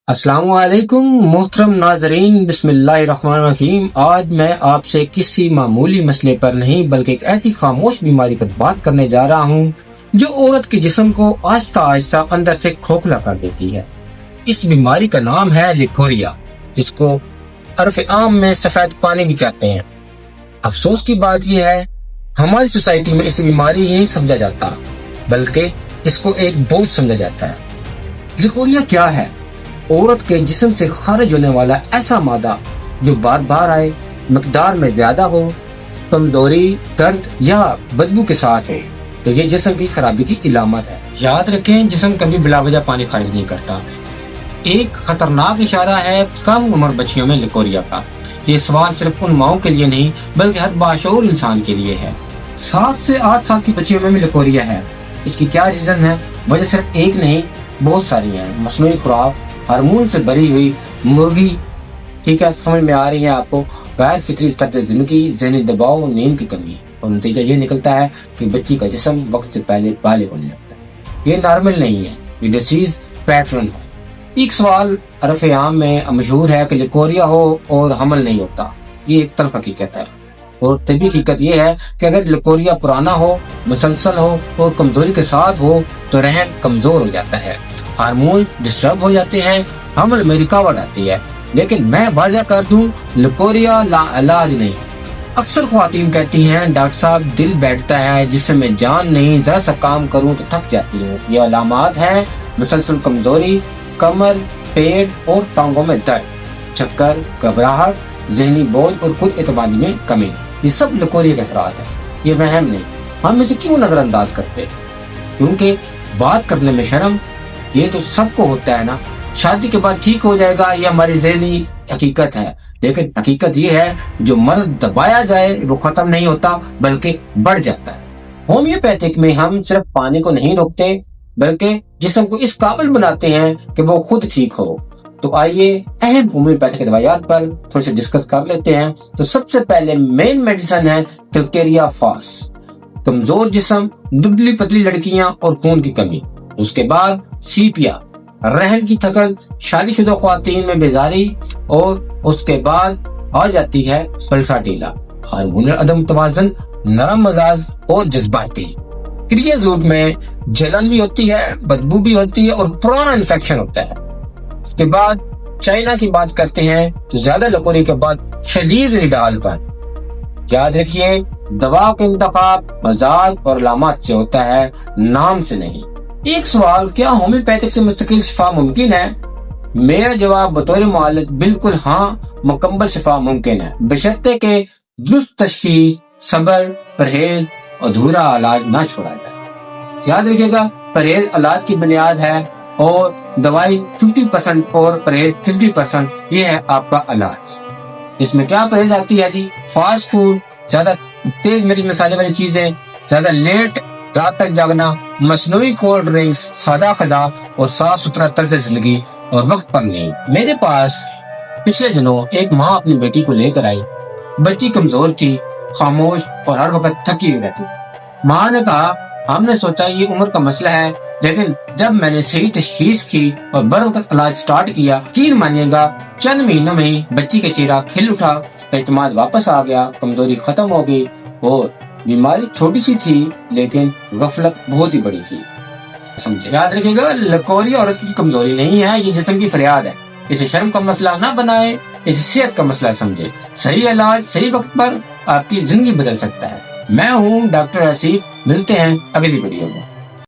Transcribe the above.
السلام علیکم محترم ناظرین، بسم اللہ الرحمن الرحیم۔ آج میں آپ سے کسی معمولی مسئلے پر نہیں بلکہ ایک ایسی خاموش بیماری پر بات کرنے جا رہا ہوں جو عورت کے جسم کو آہستہ آہستہ اندر سے کھوکھلا کر دیتی ہے۔ اس بیماری کا نام ہے لیکوریا، جس کو عرف عام میں سفید پانی بھی کہتے ہیں۔ افسوس کی بات یہ ہے ہماری سوسائٹی میں اس بیماری ہی نہیں سمجھا جاتا بلکہ اس کو ایک بوجھ سمجھا جاتا ہے۔ لیکوریا کیا ہے؟ عورت کے جسم سے خارج ہونے والا ایسا مادہ جو بار بار آئے، مقدار میں زیادہ ہو، کمزوری، درد یا بدبو کے ساتھ ہو تو یہ جسم کی خرابی کی علامت ہے۔ یاد رکھیں، جسم کبھی بلا وجہ پانی خارج نہیں کرتا۔ ایک خطرناک اشارہ ہے کم عمر بچیوں میں لیکوریا کا۔ یہ سوال صرف ان ماؤں کے لیے نہیں بلکہ ہر باشعور انسان کے لیے ہے۔ 7 سے 8 سال کی بچیوں میں بھی لیکوریا ہے۔ اس کی کیا ریزن ہے؟ وجہ صرف ایک نہیں، بہت ساری ہیں۔ مصنوعی خوراک، ہارمون سے بھری ہوئی مرغی، ٹھیک ہے، سمجھ میں آ رہی ہے آپ کو، غیر فطری طرز زندگی، ذہنی دباؤ، نیند کی کمی، اور نتیجہ یہ نکلتا ہے کہ بچی کا جسم وقت سے پہلے بالغ ہونے لگتا ہے۔ یہ نارمل نہیں ہے، یہ ڈیزیز پیٹرن ہے۔ ایک سوال عرف عام میں مشہور ہے کہ لیکوریا ہو اور حمل نہیں ہوتا۔ یہ ایک تلخ حقیقت ہے، اور طبی حقیقت یہ ہے کہ اگر لیکوریا پرانا ہو، مسلسل ہو اور کمزوری کے ساتھ ہو تو رحم کمزور ہو جاتا ہے، ہارمون ڈسٹرب ہو جاتے ہیں، حمل میں رکاوٹ آتی ہے۔ لیکن میں واضح کر دوں، لیکوریا لا علاج نہیں۔ اکثر خواتین کہتی ہیں ڈاکٹر صاحب دل بیٹھتا ہے، جسم میں جان نہیں، ذرا سا کام کروں تو تھک جاتی ہوں۔ یہ علامات ہیں مسلسل کمزوری، کمر، پیٹ اور ٹانگوں میں درد، چکر، گھبراہٹ، ذہنی بوجھ اور خود اعتمادی میں کمی۔ یہ سب لیکوریا کے اثرات ہیں۔ یہ وہم نہیں، ہم اسے کیوں نظر انداز کرتے؟ کیونکہ بات کرنے میں شرم۔ یہ تو سب کو ہوتا ہے نا، شادی کے بعد ٹھیک ہو جائے گا، یہ ہماری ذہنی حقیقت ہے۔ لیکن حقیقت یہ ہے جو مرض دبایا جائے وہ ختم نہیں ہوتا بلکہ بڑھ جاتا ہے۔ ہومیوپیتھک میں ہم صرف پانی کو نہیں روکتے بلکہ جسم کو اس قابل بناتے ہیں کہ وہ خود ٹھیک ہو۔ تو آئیے اہم ہومیوپیتھک دوائیات پر تھوڑے سے ڈسکس کر لیتے ہیں۔ تو سب سے پہلے مین میڈیسن ہے کیلکیریا فاس، کمزور جسم، دبلی پتلی لڑکیاں اور خون کی کمی۔ اس کے بعد سیپیا، رحم کی تھکن، شادی شدہ خواتین میں بیزاری، اور اس کے بعد آ جاتی ہے پلساٹیلا، ہارمونل عدم توازن، نرم مزاج اور جذباتی۔ کریا زوٹ میں جلن بھی ہوتی ہے، بدبو بھی ہوتی ہے اور پرانا انفیکشن ہوتا ہے۔ اس کے بعد چائنا کی بات کرتے ہیں تو زیادہ لیکوریا کے بعد شدید نڈال پر۔ یاد رکھیے، دوا کا انتخاب مزاج اور علامات سے ہوتا ہے، نام سے نہیں۔ ایک سوال، کیا ہومیوپیتھک سے مستقل شفا ممکن ہے؟ میرا جواب بطور معالج بالکل ہاں، مکمل شفا ممکن ہے، بشرطے کہ درست تشخیص، صبر، پرہیز، ادھورا علاج نہ چھوڑا جائے۔ یاد رکھیے گا، پرہیز علاج کی بنیاد ہے اور دوائی 50% اور پرہیز 50%، یہ ہے آپ کا علاج۔ اس میں کیا پرہیز آتی ہے جی؟ فاسٹ فوڈ، زیادہ تیز مرچ مسالے والی چیزیں، زیادہ لیٹ رات تک جاگنا، مصنوعی کولڈ ڈرنکس، سادہ غذا اور صاف ستھرا طرز زندگی اور وقت پر نیند۔ میرے پاس پچھلے دنوں ایک ماں اپنی بیٹی کو لے کر آئی۔ بچی کمزور تھی، خاموش اور ہر وقت تھکی ہوئی رہتی۔ ماں نے کہا ہم نے سوچا یہ عمر کا مسئلہ ہے، لیکن جب میں نے صحیح تشخیص کی اور بروقت علاج سٹارٹ کیا، یقین مانیے گا چند مہینوں میں ہی بچی کا چہرہ کھل اٹھا، اعتماد واپس آ گیا، کمزوری ختم ہو گئی، اور بیماری چھوٹی سی تھی لیکن غفلت بہت ہی بڑی تھی۔ سمجھے؟ یاد رکھیے گا، لیکوریا عورت کی کمزوری نہیں ہے، یہ جسم کی فریاد ہے۔ اسے شرم کا مسئلہ نہ بنائے، اسے صحت کا مسئلہ سمجھے۔ صحیح علاج صحیح وقت پر آپ کی زندگی بدل سکتا ہے۔ میں ہوں ڈاکٹر آصف، ملتے ہیں اگلی ویڈیو میں۔